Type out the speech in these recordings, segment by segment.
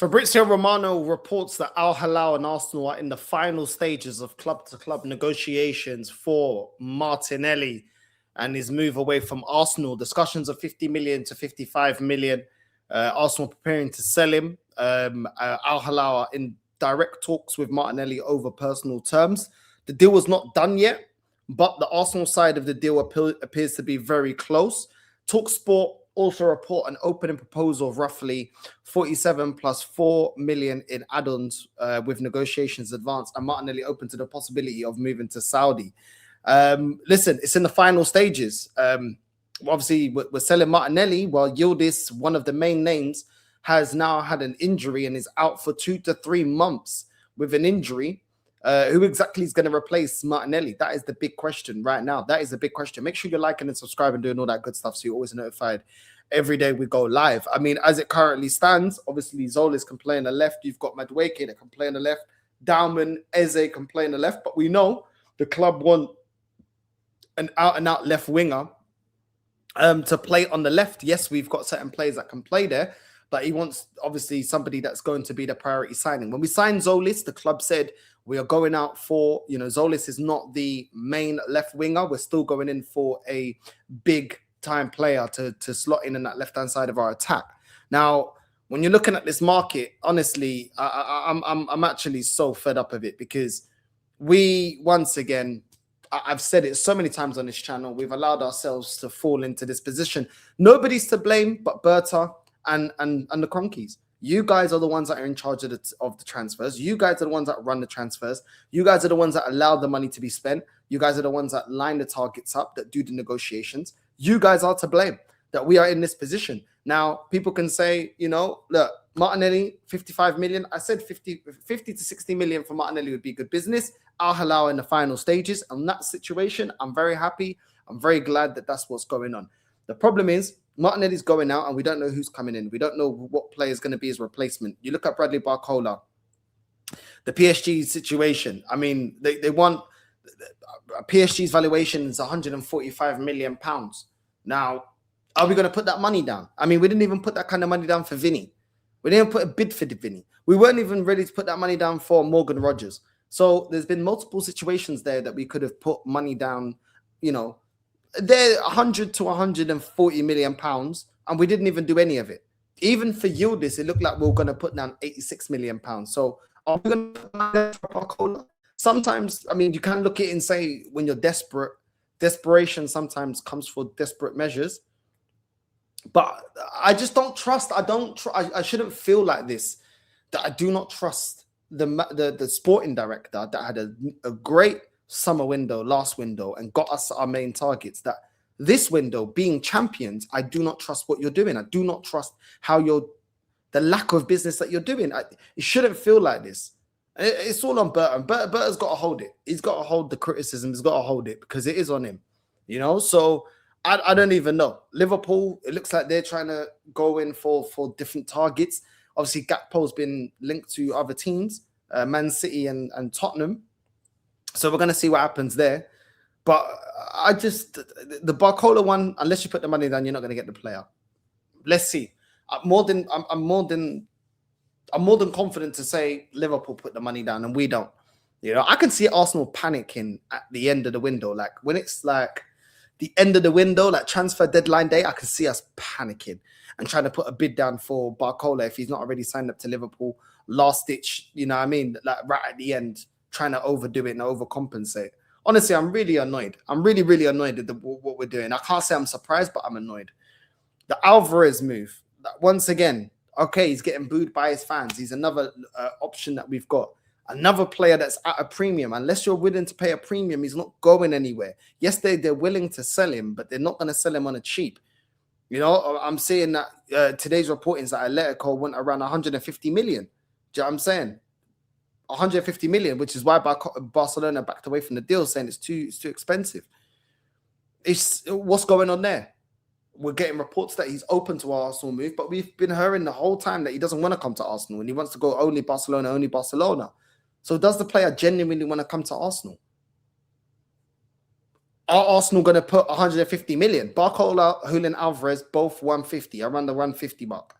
Fabrizio Romano reports that Al-Hilal and Arsenal are in the final stages of club-to-club negotiations for Martinelli and his move away from Arsenal. Discussions of 50 million to 55 million. Arsenal preparing to sell him. Al-Hilal are in direct talks with Martinelli over personal terms. The deal was not done yet, but the Arsenal side of the deal appears to be very close. TalkSport also report an opening proposal of roughly 47 plus 4 million in add-ons with negotiations advanced, and Martinelli open to the possibility of moving to Saudi. Listen, it's in the final stages. Obviously, we're selling Martinelli, while Yildiz, one of the main names, has now had an injury and is out for 2 to 3 months with an injury. Who exactly is going to replace Martinelli? That is the big question right now. That is the big question. Make sure you're liking and subscribing, doing all that good stuff so you're always notified every day we go live. I mean, as it currently stands, obviously Zolis can play on the left. You've got Madueke that can play on the left. Dauman, Eze can play on the left. But we know the club want an out-and-out left winger to play on the left. Yes, we've got certain players that can play there, but he wants, obviously, somebody that's going to be the priority signing. When we signed Zolis, the club said we are going out for, Zolis is not the main left winger. We're still going in for a big time player to slot in that left-hand side of our attack. Now, when you're looking at this market, honestly, I'm actually so fed up of it because we, once again, I've said it so many times on this channel, we've allowed ourselves to fall into this position. Nobody's to blame but Berta and the Cronkies. You guys are the ones that are in charge of the transfers. You guys are the ones that run the transfers. You guys are the ones that allow the money to be spent. You guys are the ones that line the targets up, that do the negotiations. You guys are to blame that we are in this position. Now, people can say, look, Martinelli, 55 million. I said 50 to 60 million for Martinelli would be good business. Al-Hilal in the final stages. On that situation, I'm very happy. I'm very glad that that's what's going on. The problem is Martinelli's going out and we don't know who's coming in. We don't know what player is going to be his replacement. You look at Bradley Barcola, the PSG situation. I mean, they want PSG's valuation is 145 million pounds. Now, are we going to put that money down? I mean, we didn't even put that kind of money down for Vinny. We didn't put a bid for Vinny. We weren't even ready to put that money down for Morgan Rogers. So there's been multiple situations there that we could have put money down, they're 100 to 140 million pounds, and we didn't even do any of it. Even for Yildiz, it looked like we were going to put down 86 million pounds. So are we going to put down for Barcola? Sometimes, I mean, you can look at it and say when you're desperate, desperation sometimes comes for desperate measures. But I just don't trust. I shouldn't feel like this, that I do not trust the sporting director that had a great summer window, last window, and got us our main targets. That this window, being champions, I do not trust what you're doing. I do not trust how the lack of business that you're doing. It shouldn't feel like this. It's all on Burton. Burton's got to hold it. He's got to hold the criticism. He's got to hold it because it is on him. So I don't even know. Liverpool, it looks like they're trying to go in for different targets. Obviously, Gakpo's been linked to other teams, Man City and Tottenham. So we're going to see what happens there. But the Barcola one, unless you put the money down, you're not going to get the player. Let's see. I'm more than confident to say Liverpool put the money down and we don't. I can see Arsenal panicking at the end of the window. Like when it's like the end of the window, like transfer deadline day, I can see us panicking and trying to put a bid down for Barcola if he's not already signed up to Liverpool. Last ditch, like right at the end, trying to overdo it and overcompensate. Honestly, I'm really annoyed. I'm really, really annoyed at what we're doing. I can't say I'm surprised, but I'm annoyed. The Alvarez move, once again, okay, he's getting booed by his fans. He's another option that we've got. Another player that's at a premium. Unless you're willing to pay a premium, he's not going anywhere. Yes, they're willing to sell him, but they're not going to sell him on a cheap. I'm seeing that today's reporting is that Atletico went around 150 million. Do you know what I'm saying? 150 million, which is why Barcelona backed away from the deal, saying it's too expensive. What's going on there? We're getting reports that he's open to our Arsenal move, but we've been hearing the whole time that he doesn't want to come to Arsenal and he wants to go only Barcelona. So does the player genuinely want to come to Arsenal? Are Arsenal going to put 150 million? Barcola, Julian Alvarez, both 150, around the 150 mark.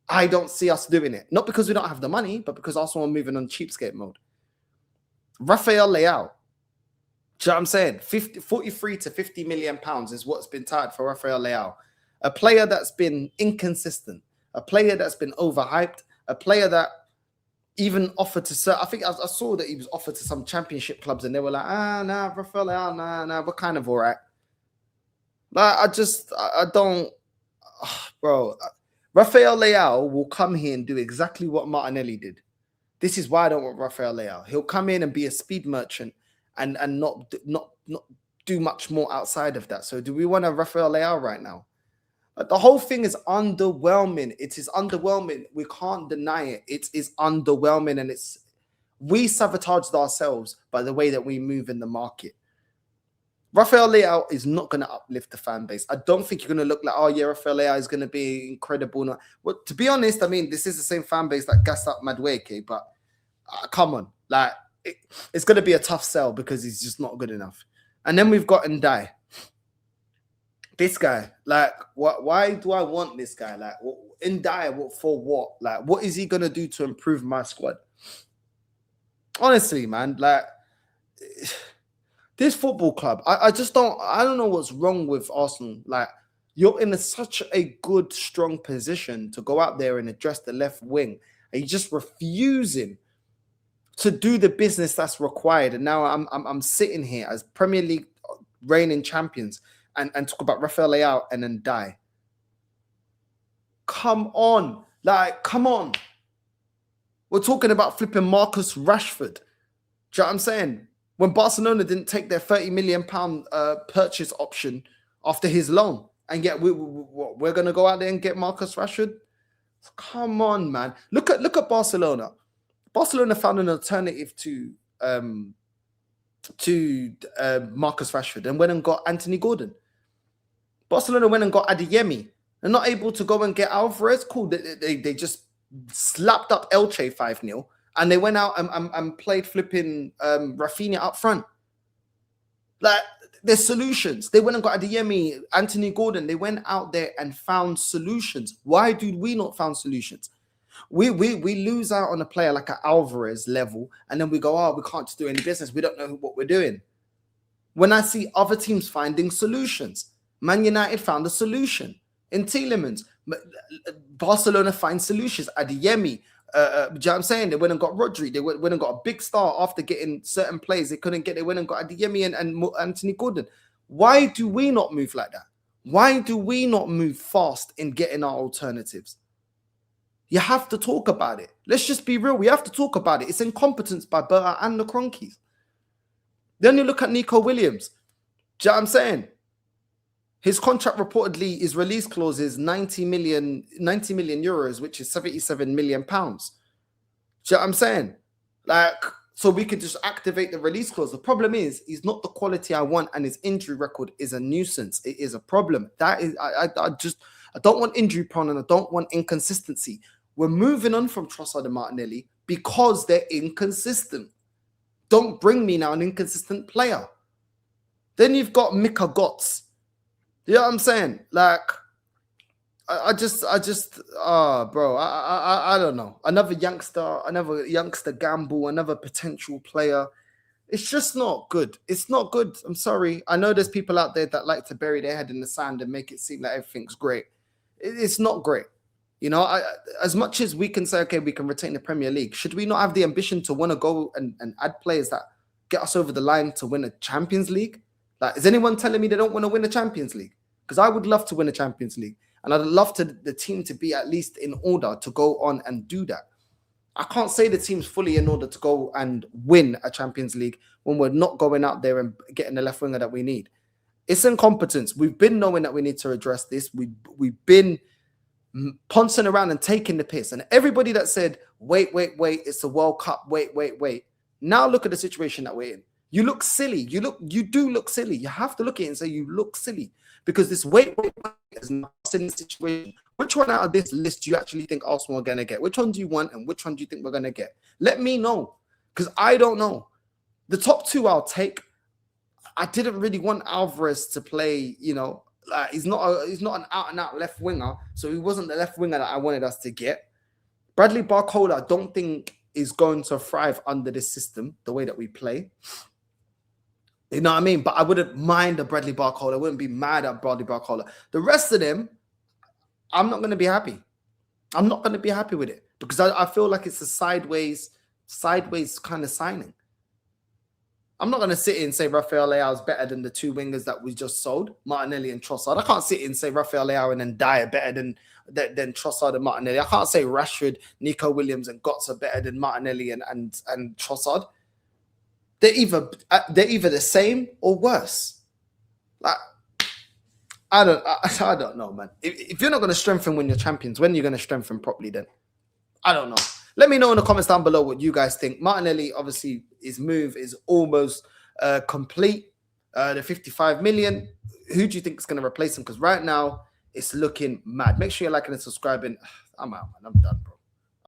I don't see us doing it. Not because we don't have the money, but because Arsenal are moving on cheapskate mode. Rafael Leao. Do you know what I'm saying? 43 to 50 million pounds is what's been tied for Rafael Leao. A player that's been inconsistent, a player that's been overhyped, a player that even offered to, I think I saw that he was offered to some championship clubs and they were like, nah, Rafael Leao, nah, we're kind of all right. Like, I don't, bro. Rafael Leao will come here and do exactly what Martinelli did. This is why I don't want Rafael Leao. He'll come in and be a speed merchant and not do much more outside of that. So do we want a Rafael Leao right now? The whole thing is underwhelming. It is underwhelming. We can't deny it. It is underwhelming, and we sabotaged ourselves by the way that we move in the market. Rafael Leao is not going to uplift the fan base. I don't think you're going to look like, oh yeah, Rafael Leao is going to be incredible. No. Well, to be honest, I mean, this is the same fan base that gassed up Madueke, but come on, like it's going to be a tough sell because he's just not good enough. And then we've got Ndai. This guy, like, why do I want this guy? Like, Ndai, for what? Like, what is he going to do to improve my squad? Honestly, man, like, this football club, I don't know what's wrong with Arsenal. Like, you're in such a good, strong position to go out there and address the left wing, and you're just refusing to do the business that's required. And now I'm sitting here as Premier League reigning champions and talk about Rafael Leao and then die. Come on. Like, come on. We're talking about flipping Marcus Rashford. Do you know what I'm saying? When Barcelona didn't take their £30 million purchase option after his loan, and yet we're going to go out there and get Marcus Rashford? Come on, man. Look at Barcelona. Barcelona found an alternative to Marcus Rashford and went and got Anthony Gordon. Barcelona went and got Adeyemi. They're not able to go and get Alvarez. Cool. They just slapped up Elche 5-0 and they went out and played flipping Rafinha up front. Like, there's solutions. They went and got Adeyemi, Anthony Gordon. They went out there and found solutions. Why did we not found solutions? We lose out on a player like an Alvarez level, and then we go, oh, we can't just do any business. We don't know what we're doing. When I see other teams finding solutions, Man United found a solution in Tielemans. Barcelona find solutions. Adeyemi, do you know what I'm saying? They went and got Rodri. They went and got a big star after getting certain plays they couldn't get. They went and got Adeyemi and Anthony Gordon. Why do we not move like that? Why do we not move fast in getting our alternatives? You have to talk about it. Let's just be real. We have to talk about it. It's incompetence by Berta and the Kroenkes. Then you look at Nico Williams. Do you know what I'm saying? His contract reportedly, his release clause is 90 million euros, which is 77 million pounds. Do you know what I'm saying? Like, so we could just activate the release clause. The problem is, he's not the quality I want, and his injury record is a nuisance. It is a problem. That is, I don't want injury prone and I don't want inconsistency. We're moving on from Trossard and Martinelli because they're inconsistent. Don't bring me now an inconsistent player. Then you've got Mika Götze. You know what I'm saying? Like, I just, bro, I don't know. Another youngster gamble, another potential player. It's just not good. It's not good. I'm sorry. I know there's people out there that like to bury their head in the sand and make it seem like everything's great. It's not great. You know, as much as we can say, okay, we can retain the Premier League, should we not have the ambition to want to go and add players that get us over the line to win a Champions League? Like, is anyone telling me they don't want to win a Champions League? Because I would love to win a Champions League. And I'd love the team to be at least in order to go on and do that. I can't say the team's fully in order to go and win a Champions League when we're not going out there and getting the left winger that we need. It's incompetence. We've been knowing that we need to address this. We've been pouncing around and taking the piss. And everybody that said, wait, it's the World Cup, wait. Now look at the situation that we're in. You look silly. You do look silly. You have to look at it and say you look silly. Because this wait is not in the situation. Which one out of this list do you actually think Arsenal are going to get? Which one do you want and which one do you think we're going to get? Let me know, because I don't know. The top two I'll take. I didn't really want Alvarez to play, like he's not an out and out left winger, so he wasn't the left winger that I wanted us to get. Bradley Barcola, I don't think is going to thrive under this system, the way that we play. You know what I mean? But I wouldn't mind a Bradley Barcola. I wouldn't be mad at Bradley Barcola. The rest of them, I'm not going to be happy. I'm not going to be happy with it because I feel like it's a sideways kind of signing. I'm not going to sit here and say Rafael Leao is better than the two wingers that we just sold, Martinelli and Trossard. I can't sit here and say Rafael Leao and then Dyer better than Trossard and Martinelli. I can't say Rashford, Nico Williams and Götze are better than Martinelli and Trossard. They're either the same or worse. Like, I don't know, man. If you're not going to strengthen when you're champions, when are you going to strengthen properly then? I don't know. Let me know in the comments down below what you guys think. Martinelli, obviously, his move is almost complete. The 55 million. Who do you think is going to replace him? Because right now, it's looking mad. Make sure you're liking and subscribing. I'm out, man. I'm done, bro.